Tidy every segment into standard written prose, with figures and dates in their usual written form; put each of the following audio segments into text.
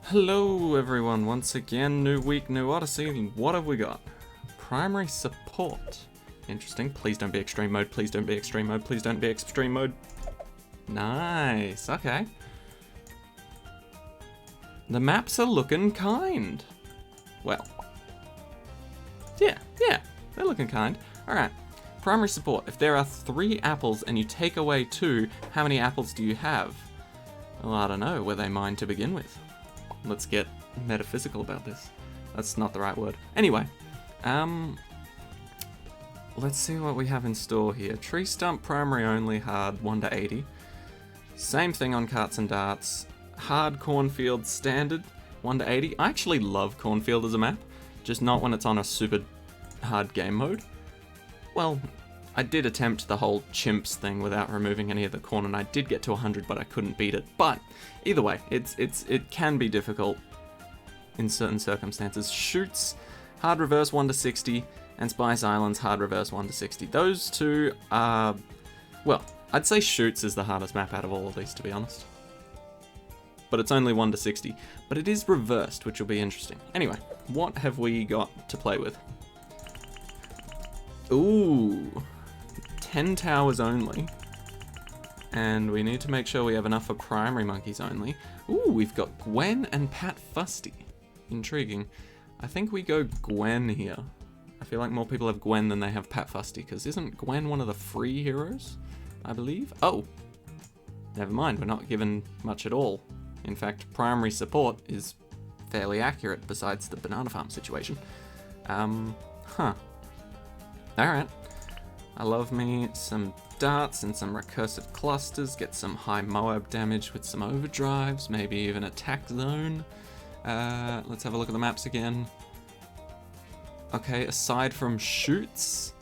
Hello everyone, once again, new week, new Odyssey. What have we got? Primary support. Interesting. Please don't be extreme mode, please don't be extreme mode, please don't be extreme mode. Nice, okay. The maps are looking kind. Well. Yeah, they're looking kind. Alright, primary support. If there are 3 apples and you take away 2, how many apples do you have? Well, I don't know, were they mine to begin with? Let's get metaphysical about this. That's not the right word. Anyway, let's see what we have in store here. Tree stump, primary only, hard, 1 to 80. Same thing on carts and darts. Hard cornfield, standard, 1 to 80. I actually love cornfield as a map, just not when it's on a super hard game mode. Well, I did attempt the whole CHIMPS thing without removing any of the corn, and I did get to 100, but I couldn't beat it. But either way, it can be difficult in certain circumstances. Shoots, hard reverse 1 to 60, and Spice Islands, hard reverse 1 to 60. Those two are, well, I'd say Shoots is the hardest map out of all of these, to be honest. But it's only 1 to 60. But it is reversed, which will be interesting. Anyway, what have we got to play with? Ooh. 10 towers only, and we need to make sure we have enough for primary monkeys only. Ooh, we've got Gwen and Pat Fusty. Intriguing. I think we go Gwen here. I feel like more people have Gwen than they have Pat Fusty, because isn't Gwen one of the free heroes, I believe? Oh, never mind, we're not given much at all. In fact, primary support is fairly accurate besides the banana farm situation. Alright. I love me some darts and some recursive clusters, get some high Moab damage with some overdrives, maybe even attack zone. Let's have a look at the maps again. Okay, aside from Shoots,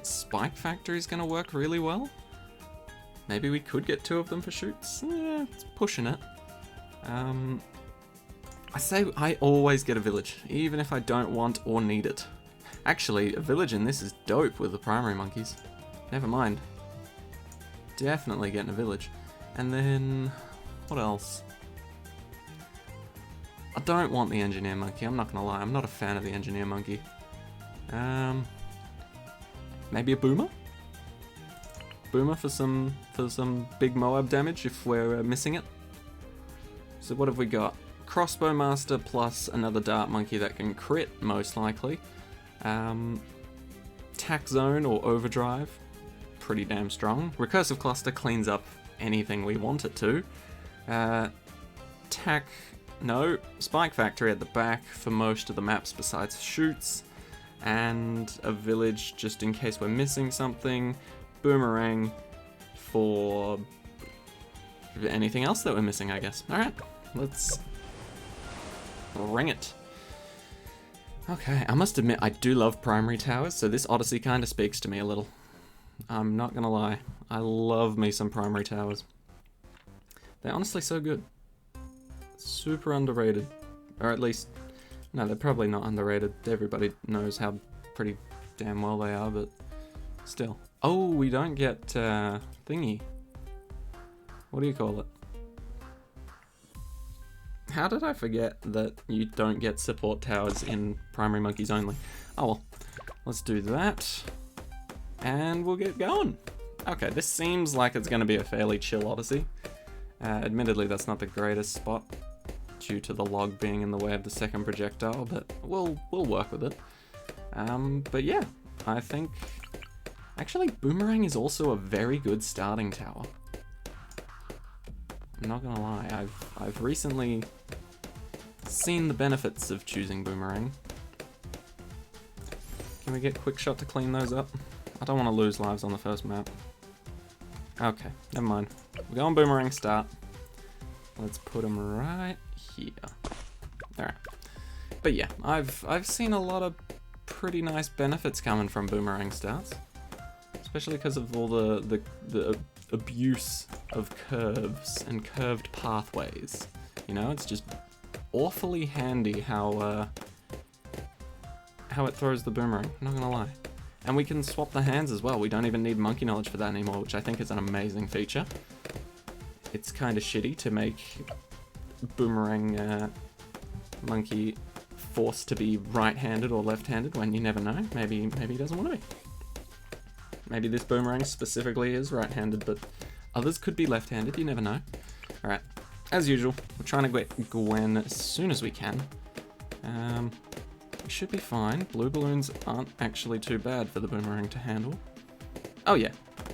Spike Factory is going to work really well. Maybe we could get 2 of them for Shoots. Yeah, it's pushing it. I say I always get a village, even if I don't want or need it. Actually, a village in this is dope with the primary monkeys. Never mind. Definitely getting a village. And then, what else? I don't want the engineer monkey, I'm not gonna lie. I'm not a fan of the engineer monkey. Maybe a boomer? Boomer for some big Moab damage if we're missing it. So what have we got? Crossbow master plus another dart monkey that can crit, most likely. Tack zone or overdrive, pretty damn strong. Recursive cluster cleans up anything we want it to. Spike factory at the back for most of the maps besides Shoots, and a village just in case we're missing something. Boomerang for anything else that we're missing, I guess. Alright, let's ring it. Okay, I must admit, I do love primary towers, so this Odyssey kind of speaks to me a little. I'm not gonna lie, I love me some primary towers. They're honestly so good. Super underrated. Or at least, no, they're probably not underrated. Everybody knows how pretty damn well they are, but still. Oh, we don't get, thingy. What do you call it? How did I forget that you don't get support towers in primary monkeys only? Oh well, let's do that, and we'll get going. Okay, this seems like it's going to be a fairly chill Odyssey. Admittedly, that's not the greatest spot, due to the log being in the way of the second projectile, but we'll work with it. But yeah, I think... Actually, Boomerang is also a very good starting tower. I'm not gonna lie, I've recently seen the benefits of choosing Boomerang. Can we get Quick Shot to clean those up? I don't want to lose lives on the first map. Okay, never mind. We're going Boomerang start. Let's put them right here. Alright. But yeah, I've seen a lot of pretty nice benefits coming from Boomerang starts. Especially because of all the abuse of curves and curved pathways. You know, it's just awfully handy how it throws the boomerang, I'm not gonna lie. And we can swap the hands as well. We don't even need monkey knowledge for that anymore, which I think is an amazing feature. It's kind of shitty to make boomerang monkey forced to be right-handed or left-handed when you never know. Maybe he doesn't want to be. Maybe this boomerang specifically is right-handed, but others could be left-handed, you never know. Alright, as usual, we're trying to get Gwen as soon as we can. We should be fine. Blue balloons aren't actually too bad for the boomerang to handle. Oh yeah,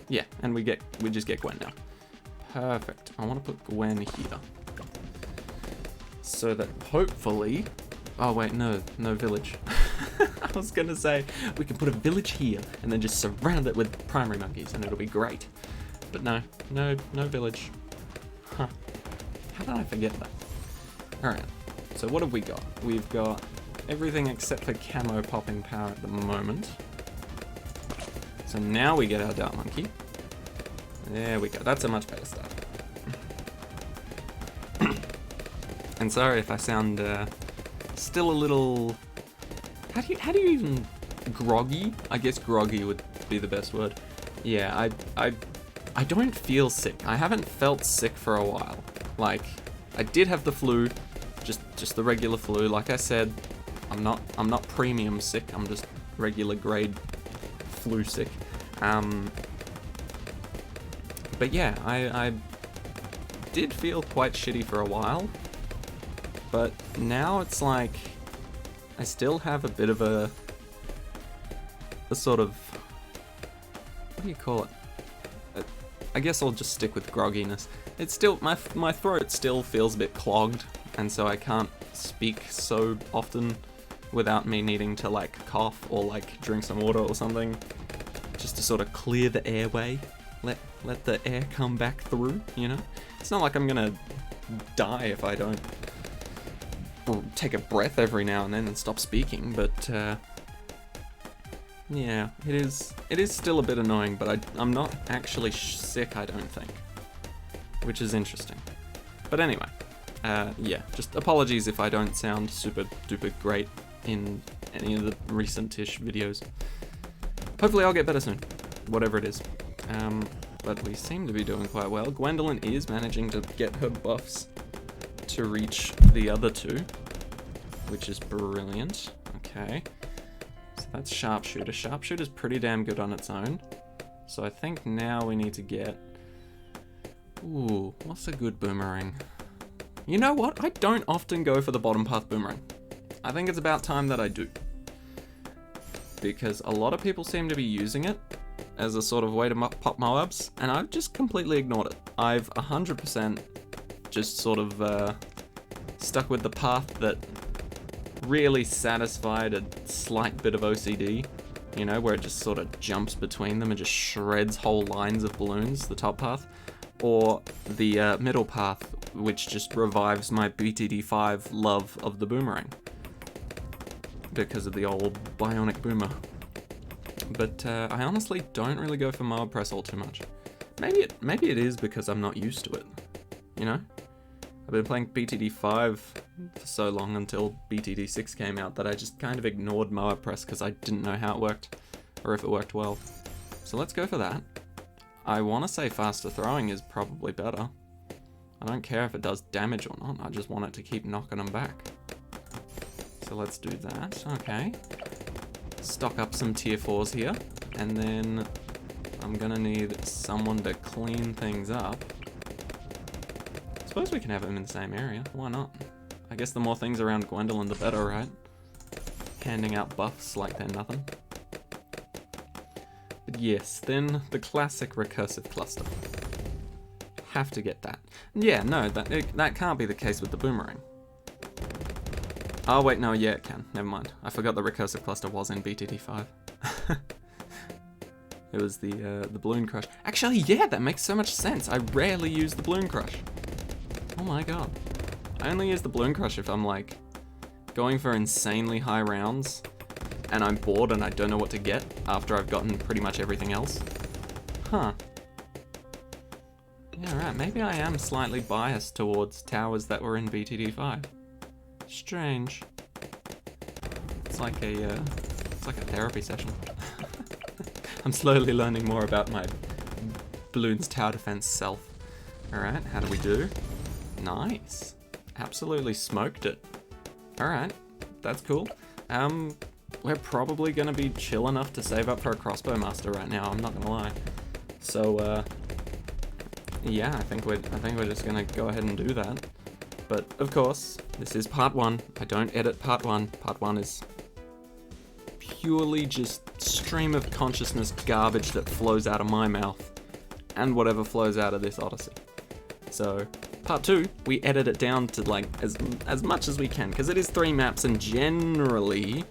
yeah, and we just get Gwen now. Perfect. I want to put Gwen here. So that hopefully... Oh wait, no village. I was gonna say, we can put a village here and then just surround it with primary monkeys and it'll be great. But no village. Huh. How did I forget that? Alright, so what have we got? We've got everything except for camo popping power at the moment. So now we get our dart monkey. There we go, that's a much better start. And sorry if I sound still a little... How do you even... groggy? I guess groggy would be the best word. Yeah, I don't feel sick. I haven't felt sick for a while. Like, I did have the flu, just the regular flu. Like I said, I'm not premium sick. I'm just regular grade flu sick. But yeah, I did feel quite shitty for a while. But now it's like, I still have a bit of a sort of, what do you call it? I guess I'll just stick with grogginess. It's still, my throat still feels a bit clogged, and so I can't speak so often without me needing to like cough or like drink some water or something, just to sort of clear the airway, let the air come back through, you know? It's not like I'm gonna die if I don't take a breath every now and then and stop speaking, but yeah, it is still a bit annoying, but I'm not actually sick, I don't think, which is interesting. But anyway, yeah, just apologies if I don't sound super duper great in any of the recent-ish videos. Hopefully I'll get better soon, whatever it is. But we seem to be doing quite well. Gwendolyn is managing to get her buffs to reach the other two, which is brilliant. Okay, so that's Sharpshooter. Sharpshooter's pretty damn good on its own. So I think now we need to get... Ooh, what's a good boomerang? You know what? I don't often go for the bottom path boomerang. I think it's about time that I do. Because a lot of people seem to be using it as a sort of way to pop Moabs, and I've just completely ignored it. I've 100% just sort of stuck with the path that really satisfied a slight bit of OCD, you know, where it just sort of jumps between them and just shreds whole lines of balloons, the top path, or the middle path, which just revives my BTD5 love of the boomerang because of the old bionic boomer. But I honestly don't really go for Moab Press all too much. Maybe it is because I'm not used to it, you know? I've been playing BTD5 for so long until BTD6 came out that I just kind of ignored Moab Press because I didn't know how it worked, or if it worked well. So let's go for that. I want to say faster throwing is probably better. I don't care if it does damage or not, I just want it to keep knocking them back. So let's do that, okay. Stock up some tier 4s here, and then I'm gonna need someone to clean things up. I suppose we can have them in the same area, why not? I guess the more things around Gwendolyn the better, right? Handing out buffs like they're nothing. But yes, then the classic recursive cluster. Have to get that. Yeah, no, that can't be the case with the boomerang. Oh wait, no, yeah it can, never mind. I forgot the recursive cluster was in BTD5. It was the Balloon Crush. Actually, yeah, that makes so much sense. I rarely use the Balloon Crush. Oh my god. I only use the Balloon Crush if I'm like going for insanely high rounds and I'm bored and I don't know what to get after I've gotten pretty much everything else. Huh. Yeah, right, maybe I am slightly biased towards towers that were in BTD5. Strange. It's like a therapy session. I'm slowly learning more about my Balloons tower defense self. Alright, how do we do? Nice. absolutely smoked it. Alright, that's cool. We're probably gonna be chill enough to save up for a crossbow master right now, I'm not gonna lie. So, yeah, I think we're just gonna go ahead and do that. But, of course, this is part 1. I don't edit part 1. Part 1 is purely just stream of consciousness garbage that flows out of my mouth and whatever flows out of this Odyssey. So, part 2, we edit it down to like as much as we can, because it is 3 maps, and generally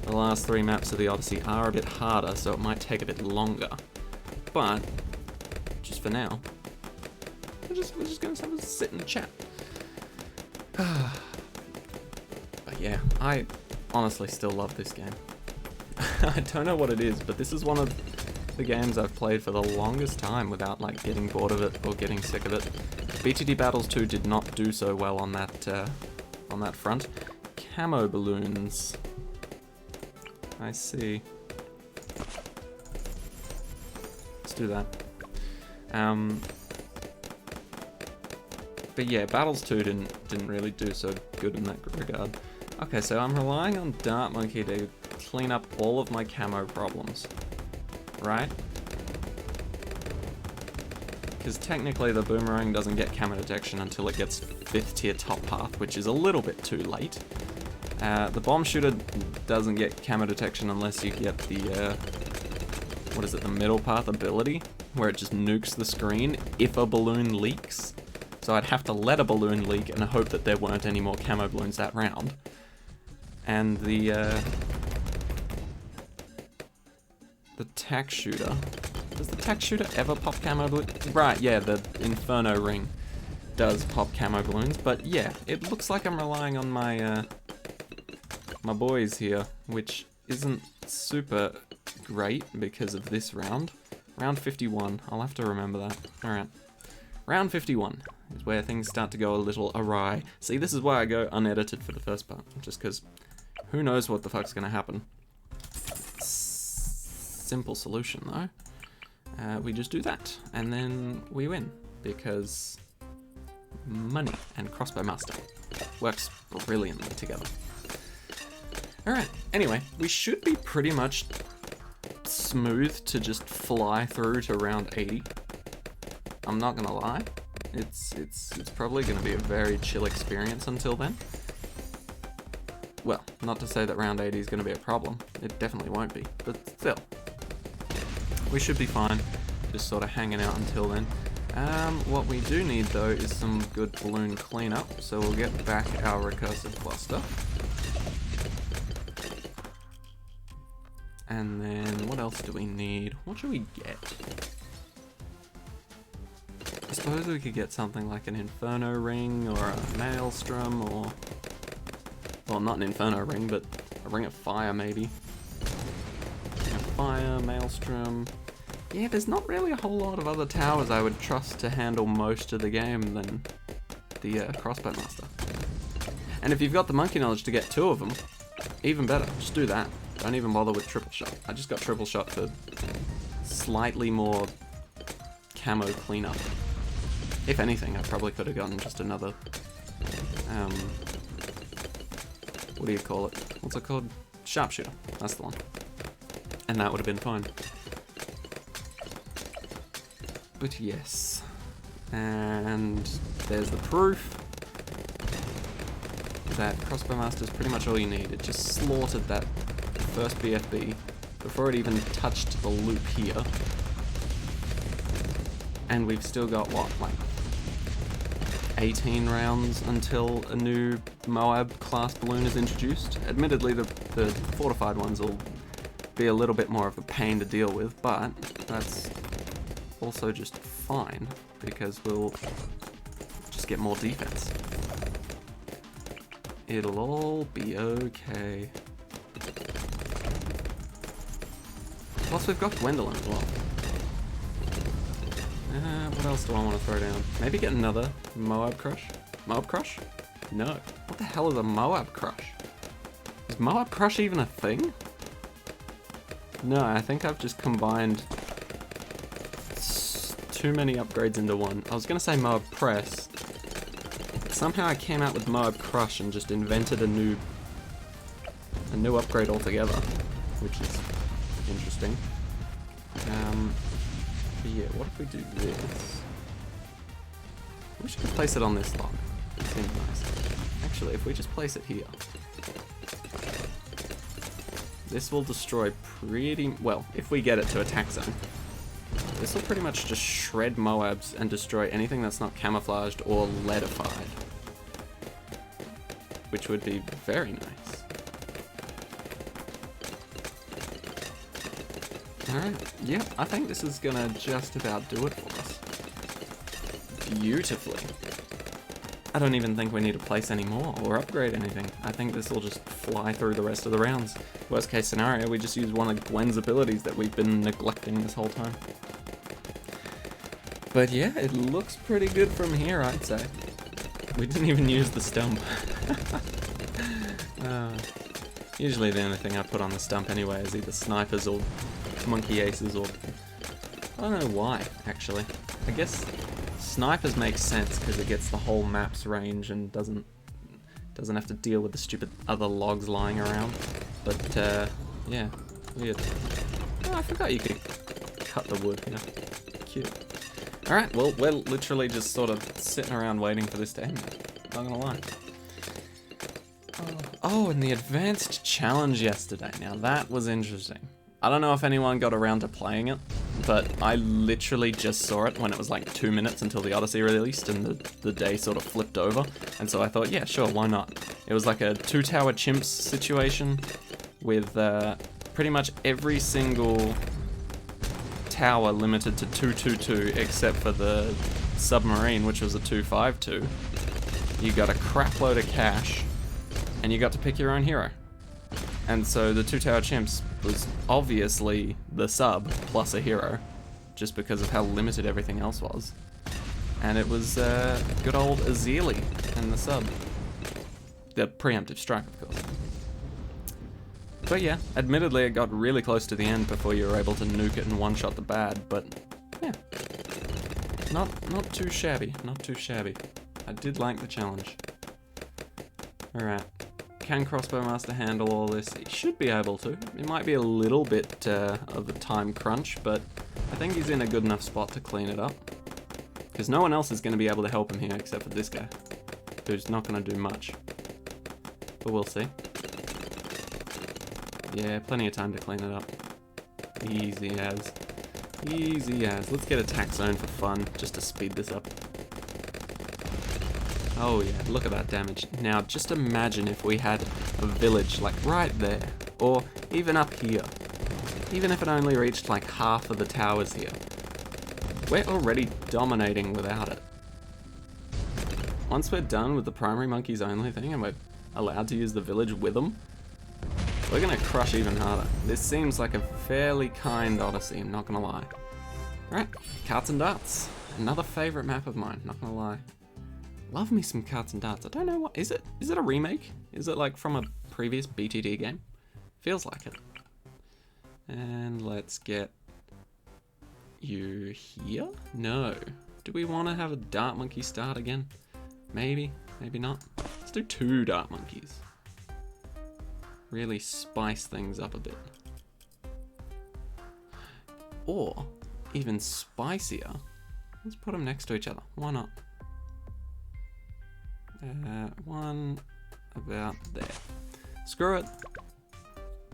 the last 3 maps of the Odyssey are a bit harder, so it might take a bit longer. But just for now, we're just gonna have a sit and chat. But yeah, I honestly still love this game. I don't know what it is, but this is one of the games I've played for the longest time without like getting bored of it or getting sick of it. BTD Battles 2 did not do so well on that front. Camo balloons. I see. Let's do that. But yeah, Battles 2 didn't really do so good in that regard. Okay, so I'm relying on Dart Monkey to clean up all of my camo problems, right? Because technically the boomerang doesn't get camo detection until it gets 5th tier top path, which is a little bit too late. The bomb shooter doesn't get camo detection unless you get the, what is it, the middle path ability, where it just nukes the screen if a balloon leaks. So I'd have to let a balloon leak and hope that there weren't any more camo balloons that round. And the tack shooter. Does the tack shooter ever pop camo balloons? Right, yeah, the Inferno ring does pop camo balloons, but yeah, it looks like I'm relying on my my boys here, which isn't super great because of this round. Round 51, I'll have to remember that. Alright. Round 51 is where things start to go a little awry. See, this is why I go unedited for the first part, just because who knows what the fuck's gonna happen. Simple solution though. We just do that, and then we win, because money and crossbow master works brilliantly together. Alright, anyway, we should be pretty much smooth to just fly through to round 80. I'm not gonna lie, it's probably gonna be a very chill experience until then. Well, not to say that round 80 is gonna be a problem, it definitely won't be, but still. We should be fine, just sort of hanging out until then. What we do need though is some good balloon cleanup, so we'll get back our recursive cluster. And then what else do we need? What should we get? I suppose we could get something like an Inferno ring or a Maelstrom, or... well, not an Inferno ring, but a ring of fire maybe. Ring of fire, Maelstrom... yeah, there's not really a whole lot of other towers I would trust to handle most of the game than the crossbow master. And if you've got the monkey knowledge to get 2 of them, even better, just do that. Don't even bother with triple shot. I just got triple shot for slightly more camo cleanup. If anything, I probably could have gotten just another, what do you call it? What's it called? Sharpshooter. That's the one. And that would have been fine. But yes. And there's the proof that crossbow master is pretty much all you need. It just slaughtered that first BFB before it even touched the loop here. And we've still got, what, like 18 rounds until a new Moab class balloon is introduced. Admittedly, the fortified ones will be a little bit more of a pain to deal with, but that's also just fine, because we'll just get more defense. It'll all be okay. Plus we've got Gwendolyn as well. What else do I want to throw down? Maybe get another Moab Crush? Moab Crush? No. What the hell is a Moab Crush? Is Moab Crush even a thing? No, I think I've just combined too many upgrades into one. I was gonna say Moab Press. somehow I came out with Moab Crush and just invented a new upgrade altogether, which is interesting. But yeah, what if we do this? We should place it on this log. It seems nice. Actually, if we just place it here, this will destroy pretty well. If we get it to attack zone, this will pretty much just shred Moabs and destroy anything that's not camouflaged or leadified, which would be very nice. Alright, yeah, I think this is gonna just about do it for us. Beautifully. I don't even think we need to place any more or upgrade anything. I think this will just fly through the rest of the rounds. Worst case scenario, we just use one of Gwen's abilities that we've been neglecting this whole time. But yeah, it looks pretty good from here, I'd say. We didn't even use the stump. Usually the only thing I put on the stump anyway is either snipers or monkey aces, or I don't know why, actually. I guess snipers make sense because it gets the whole map's range and doesn't have to deal with the stupid other logs lying around. But yeah, weird. Oh, I forgot you could cut the wood, you know. Cute. Alright, well, we're literally just sort of sitting around waiting for this to end. Not gonna lie. Oh, and the advanced challenge yesterday. Now that was interesting. I don't know if anyone got around to playing it, but I literally just saw it when it was like 2 minutes until the Odyssey released and the day sort of flipped over. And so I thought, yeah, sure, why not? It was like a 2-tower chimps situation with pretty much every single tower limited to 222 except for the submarine, which was a 252. You got a crap load of cash and you got to pick your own hero. And so the 2-tower chimps was obviously the sub plus a hero, just because of how limited everything else was. And it was good old Azili and the sub. The preemptive strike, of course. But yeah, admittedly it got really close to the end before you were able to nuke it and one-shot the bad, but yeah. Not too shabby, not too shabby. I did like the challenge. Alright. Can Crossbow Master handle all this? He should be able to. It might be a little bit of a time crunch, but I think he's in a good enough spot to clean it up. Because no one else is going to be able to help him here except for this guy, who's not going to do much. But we'll see. Yeah, plenty of time to clean it up. Easy as. Easy as. Let's get attack zone for fun, just to speed this up. Oh yeah, look at that damage. Now just imagine if we had a village like right there, or even up here. Even if it only reached like half of the towers here. We're already dominating without it. Once we're done with the primary monkeys only thing and we're allowed to use the village with them, we're gonna crush even harder. This seems like a fairly kind Odyssey, I'm not gonna lie. Right, Carts and Darts. Another favorite map of mine, not gonna lie. Love me some Carts and Darts. I don't know what, is it a remake? Is it like from a previous BTD game? Feels like it. And let's get you here? No. Do we want to have a Dart Monkey start again? Maybe, maybe not. Let's do 2 Dart Monkeys. Really spice things up a bit. Or, even spicier, let's put them next to each other. Why not? One about there. Screw it.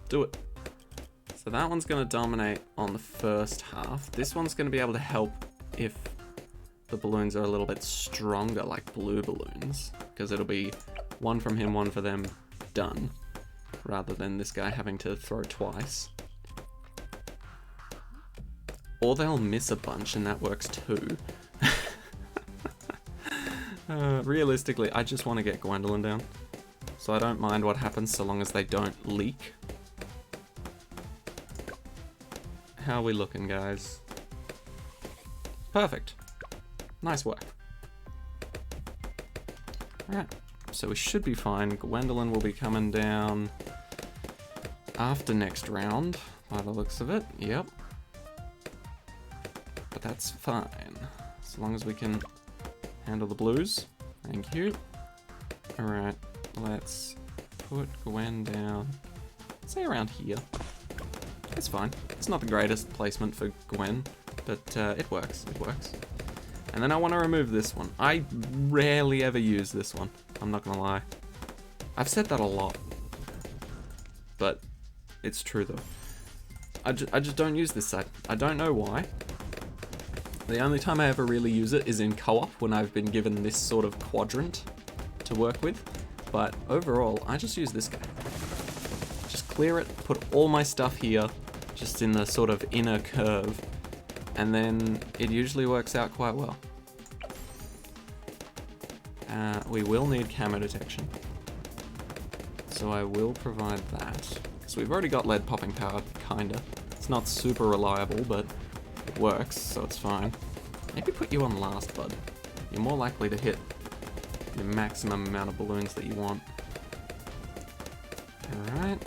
Do it. So that one's going to dominate on the first half. This one's going to be able to help if the balloons are a little bit stronger, like blue balloons. Because it'll be one from him, one for them, done. Rather than this guy having to throw twice. Or they'll miss a bunch and that works too. Realistically, I just want to get Gwendolyn down. So I don't mind what happens so long as they don't leak. How are we looking, guys? Perfect. Nice work. Alright, so we should be fine. Gwendolyn will be coming down after next round, by the looks of it. Yep. But that's fine. As long as we can handle the blues. Thank you. Alright, let's put Gwen down, say around here. It's fine. It's not the greatest placement for Gwen, but it works, it works. And then I want to remove this one. I rarely ever use this one, I'm not gonna lie. I've said that a lot, but it's true though. I just don't use this side. I don't know why. The only time I ever really use it is in co-op when I've been given this sort of quadrant to work with, but overall I just use this guy. Just clear it, put all my stuff here, just in the sort of inner curve, and then it usually works out quite well. We will need Camo Detection, so I will provide that. So we've already got lead popping power, kinda. It's not super reliable, but it works, so it's fine. Maybe put you on last, bud. You're more likely to hit the maximum amount of balloons that you want. Alright.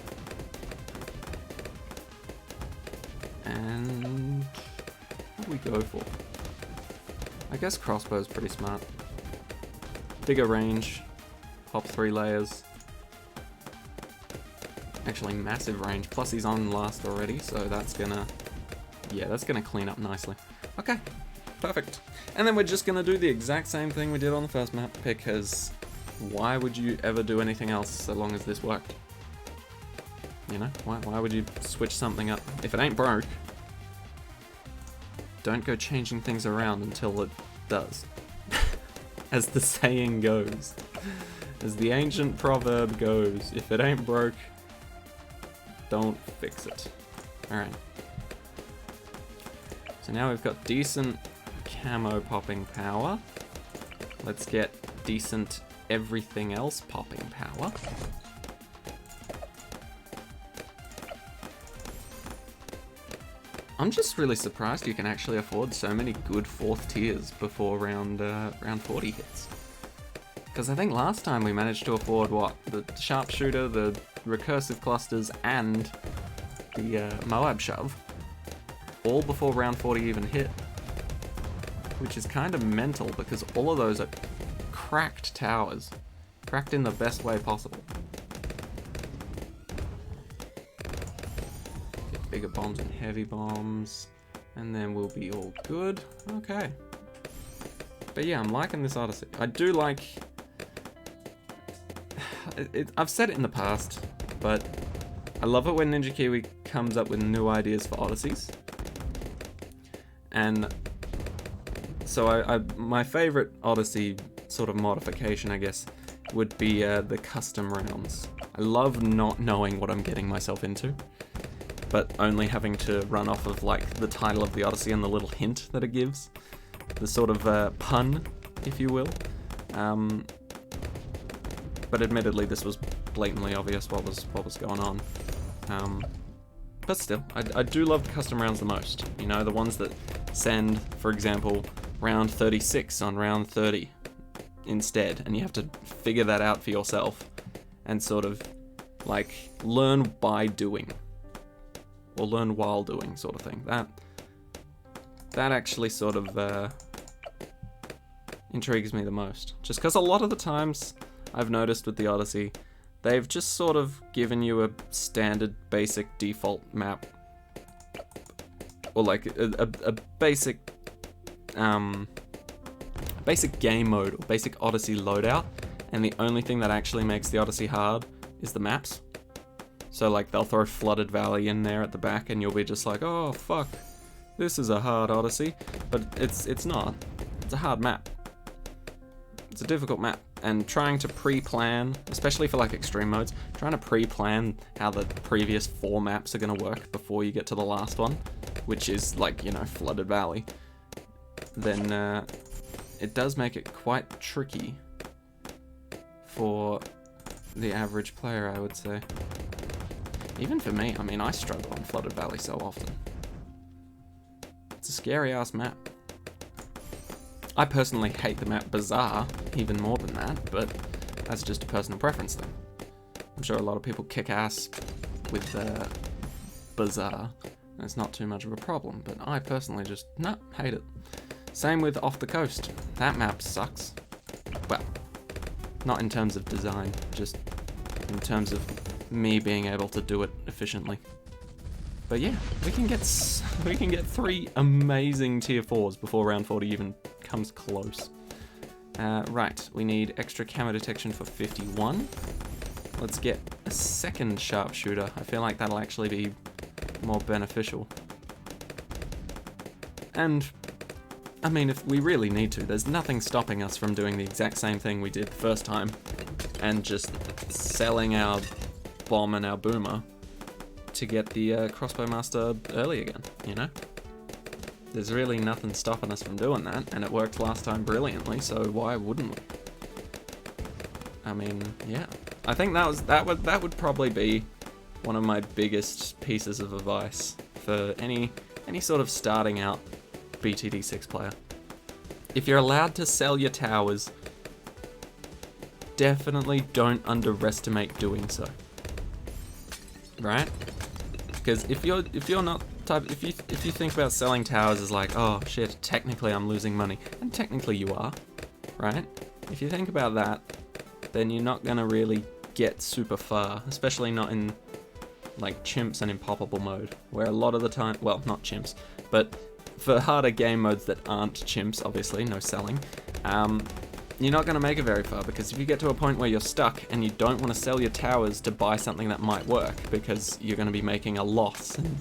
And what do we go for? I guess crossbow's pretty smart. Bigger range, pop 3 layers. Actually massive range, plus he's on last already, so that's gonna, yeah, that's gonna clean up nicely. Okay, perfect. And then we're just gonna do the exact same thing we did on the first map, because why would you ever do anything else so long as this worked? You know, why would you switch something up? If it ain't broke, don't go changing things around until it does. As the saying goes. As the ancient proverb goes, if it ain't broke, don't fix it. Alright. So now we've got decent camo popping power. Let's get decent everything else popping power. I'm just really surprised you can actually afford so many good 4th tiers before round 40 hits. Because I think last time we managed to afford, what, the sharpshooter, the recursive clusters, and the Moab shove, all before round 40 even hit. Which is kind of mental, because all of those are cracked towers. Cracked in the best way possible. Get bigger bombs and heavy bombs, and then we'll be all good. Okay. But yeah, I'm liking this Odyssey. I do like... I've said it in the past, but I love it when Ninja Kiwi comes up with new ideas for Odysseys. And so my favorite Odyssey sort of modification, I guess, would be the custom rounds. I love not knowing what I'm getting myself into, but only having to run off of like the title of the Odyssey and the little hint that it gives. The sort of pun, if you will. But admittedly, this was blatantly obvious what was going on. But still, I do love the custom rounds the most. You know, the ones that send, for example, round 36 on round 30 instead, and you have to figure that out for yourself and sort of like learn by doing or learn while doing, sort of thing. That actually sort of intrigues me the most, just because a lot of the times I've noticed with the Odyssey, they've just sort of given you a standard basic default map, or like a basic basic game mode or basic Odyssey loadout, and the only thing that actually makes the Odyssey hard is the maps. So like they'll throw Flooded Valley in there at the back and you'll be just like, oh fuck, this is a hard Odyssey. But it's not. It's a hard map. It's a difficult map, and trying to pre-plan, especially for like extreme modes, trying to pre-plan how the previous 4 maps are going to work before you get to the last one, which is like, you know, Flooded Valley, then it does make it quite tricky for the average player, I would say. Even for me, I mean, I struggle on Flooded Valley so often. It's a scary ass map. I personally hate the map Bazaar even more than that, but that's just a personal preference thing. I'm sure a lot of people kick ass with Bazaar, and it's not too much of a problem, but I personally just, hate it. Same with Off the Coast. That map sucks. Well, Not in terms of design, just in terms of me being able to do it efficiently. But yeah, we can get 3 amazing tier 4s before round 40 even comes close. Right, we need extra camo detection for 51. Let's get a second sharpshooter. I feel like that'll actually be more beneficial. And, I mean, if we really need to, there's nothing stopping us from doing the exact same thing we did first time and just selling our bomb and our boomer to get the crossbow master early again, you know? There's really nothing stopping us from doing that, and it worked last time brilliantly, so why wouldn't we? I mean, yeah. I think that would probably be one of my biggest pieces of advice for any sort of starting out BTD6 player. If you're allowed to sell your towers, definitely don't underestimate doing so. Right? Because if you think about selling towers as like, oh shit, technically I'm losing money, and technically you are, right? If you think about that, then you're not gonna really get super far, especially not in like chimps and impoppable mode, where a lot of the time, well, not chimps, but for harder game modes that aren't chimps, obviously, no selling, you're not going to make it very far, because if you get to a point where you're stuck and you don't want to sell your towers to buy something that might work, because you're going to be making a loss, and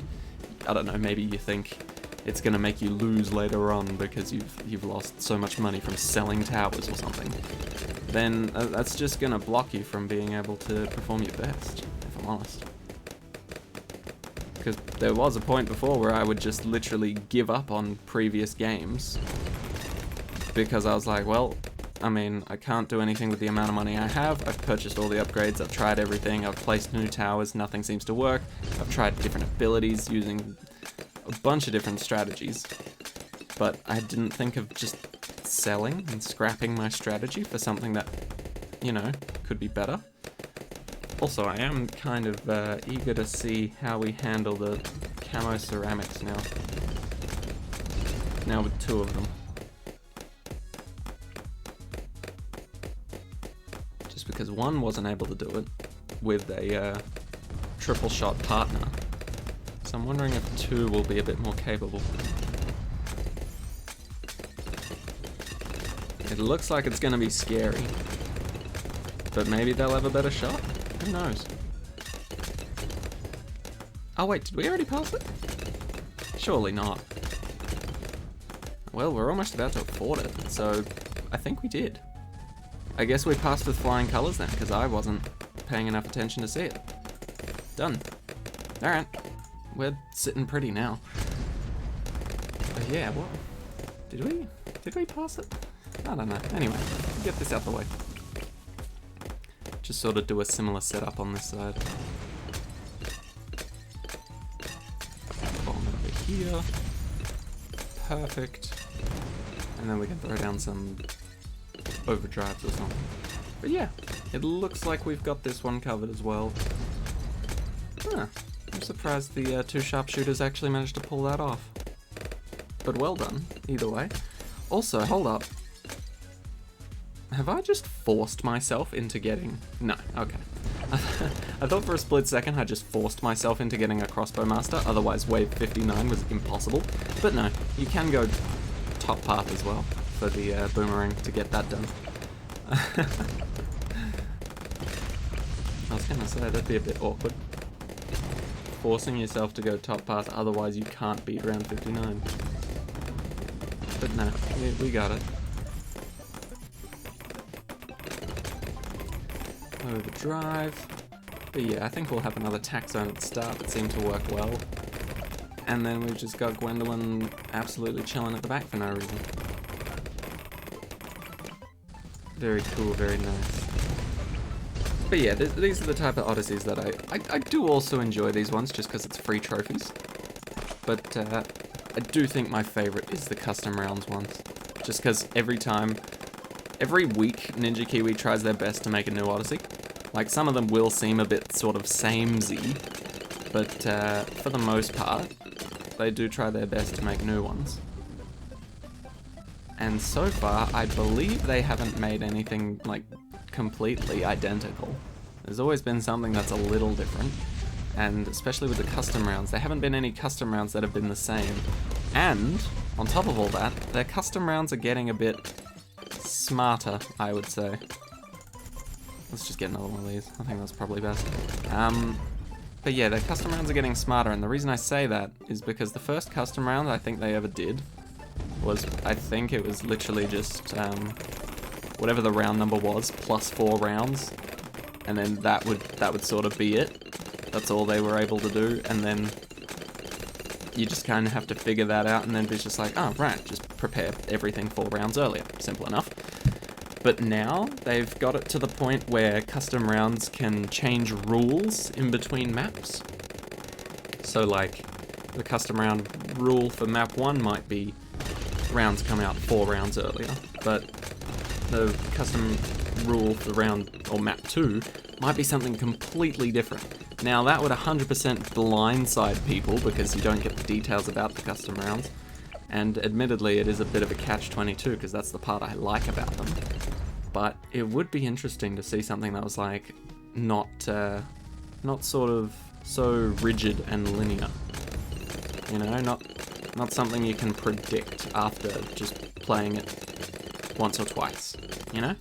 I don't know, maybe you think it's going to make you lose later on because you've lost so much money from selling towers or something, then that's just going to block you from being able to perform your best, if I'm honest. Because there was a point before where I would just literally give up on previous games because I was like, well, I mean, I can't do anything with the amount of money I have. I've purchased all the upgrades, I've tried everything, I've placed new towers, nothing seems to work. I've tried different abilities using a bunch of different strategies, but I didn't think of just selling and scrapping my strategy for something that, you know, could be better. Also, I am kind of eager to see how we handle the camo ceramics now. Now with 2 of them. Just because one wasn't able to do it with a triple shot partner. So I'm wondering if 2 will be a bit more capable. It looks like it's going to be scary. But maybe they'll have a better shot? Who knows? Oh wait, did we already pass it? Surely not. Well, we're almost about to afford it, so I think we did. I guess we passed with flying colours then, because I wasn't paying enough attention to see it. Done. Alright. We're sitting pretty now. But yeah, what? Did we pass it? I don't know. Anyway, get this out the way. Just sort of do a similar setup on this side. Bomb over here. Perfect. And then we can throw down some overdrives or something. But yeah, it looks like we've got this one covered as well. Huh. I'm surprised the 2 sharpshooters actually managed to pull that off. But well done, either way. Also, hold up. Have I just forced myself into getting... No, okay. I thought for a split second I just forced myself into getting a crossbow master, otherwise wave 59 was impossible. But no, you can go top path as well for the boomerang to get that done. I was gonna say, that'd be a bit awkward. Forcing yourself to go top path, otherwise you can't beat round 59. But no, we got it. Overdrive. But yeah, I think we'll have another tack zone at the start that seemed to work well. And then we've just got Gwendolyn absolutely chilling at the back for no reason. Very cool, very nice. But yeah, these are the type of Odysseys that I do also enjoy these ones just because it's free trophies. But I do think my favourite is the custom rounds ones. Just because every week Ninja Kiwi tries their best to make a new Odyssey. Like, some of them will seem a bit sort of samey, but for the most part, they do try their best to make new ones. And so far, I believe they haven't made anything, like, completely identical. There's always been something that's a little different, and especially with the custom rounds, there haven't been any custom rounds that have been the same. And on top of all that, their custom rounds are getting a bit smarter, I would say. Let's just get another one of these. I think that's probably best. But yeah, their custom rounds are getting smarter, and the reason I say that is because the first custom round I think they ever did was, I think it was literally just whatever the round number was, plus 4 rounds, and then that would sort of be it. That's all they were able to do, and then you just kind of have to figure that out, and then it's just like, oh, right, just prepare everything 4 rounds earlier. Simple enough. But now, they've got it to the point where custom rounds can change rules in between maps. So, like, the custom round rule for map 1 might be rounds come out 4 rounds earlier, but the custom rule for round, or map 2, might be something completely different. Now, that would 100% blindside people, because you don't get the details about the custom rounds, and admittedly it is a bit of a catch-22, because that's the part I like about them. But it would be interesting to see something that was like, not sort of so rigid and linear. You know, not something you can predict after just playing it once or twice, you know?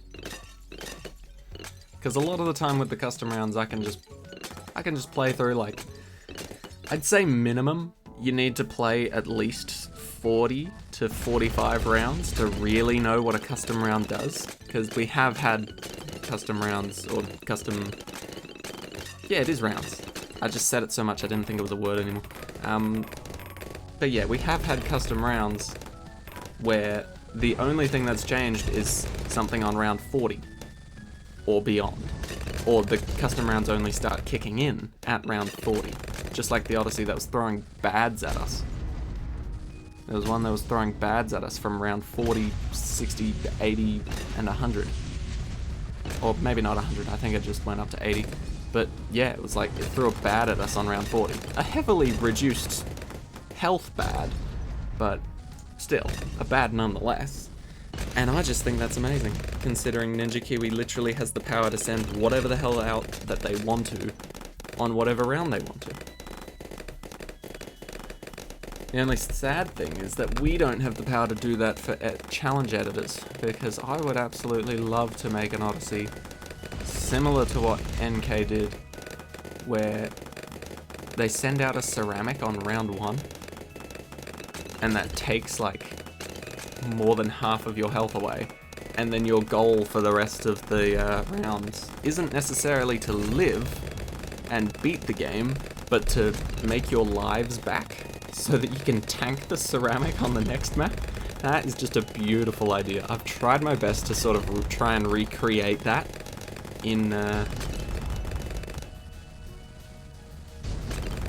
Because a lot of the time with the custom rounds, I can just play through, like, I'd say minimum, you need to play at least 40 to 45 rounds to really know what a custom round does. Because we have had custom rounds, or custom... Yeah, it is rounds. I just said it so much I didn't think it was a word anymore. But yeah, we have had custom rounds where the only thing that's changed is something on round 40 or beyond. Or the custom rounds only start kicking in at round 40. Just like the Odyssey that was throwing bads at us. There was one that was throwing bads at us from round 40, 60, 80, and 100. Or maybe not 100, I think it just went up to 80. But yeah, it was like, it threw a bad at us on round 40. A heavily reduced health bad, but still, a bad nonetheless. And I just think that's amazing, considering Ninja Kiwi literally has the power to send whatever the hell out that they want to, on whatever round they want to. The only sad thing is that we don't have the power to do that for challenge editors, because I would absolutely love to make an Odyssey similar to what NK did, where they send out a ceramic on round 1, and that takes like more than half of your health away, and then your goal for the rest of the rounds isn't necessarily to live and beat the game, but to make your lives back so that you can tank the ceramic on the next map. That is just a beautiful idea. I've tried my best to sort of try and recreate that in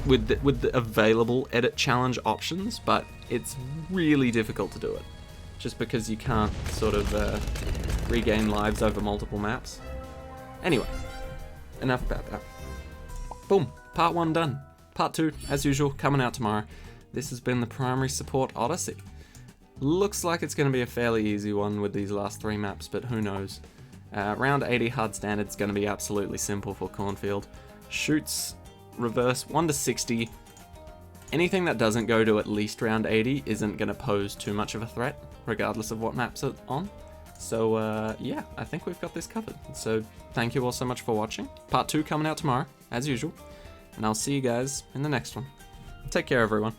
with the available edit challenge options, but it's really difficult to do it, just because you can't sort of regain lives over multiple maps. Anyway, enough about that. Boom, part 1 done. Part 2, as usual, coming out tomorrow. This has been the Primary Support Odyssey. Looks like it's going to be a fairly easy one with these last 3 maps, but who knows. Round 80 hard standard is going to be absolutely simple for Cornfield. Shoots, reverse, 1 to 60. Anything that doesn't go to at least round 80 isn't going to pose too much of a threat, regardless of what maps it's on. So yeah, I think we've got this covered. So thank you all so much for watching. Part 2 coming out tomorrow, as usual. And I'll see you guys in the next one. Take care, everyone.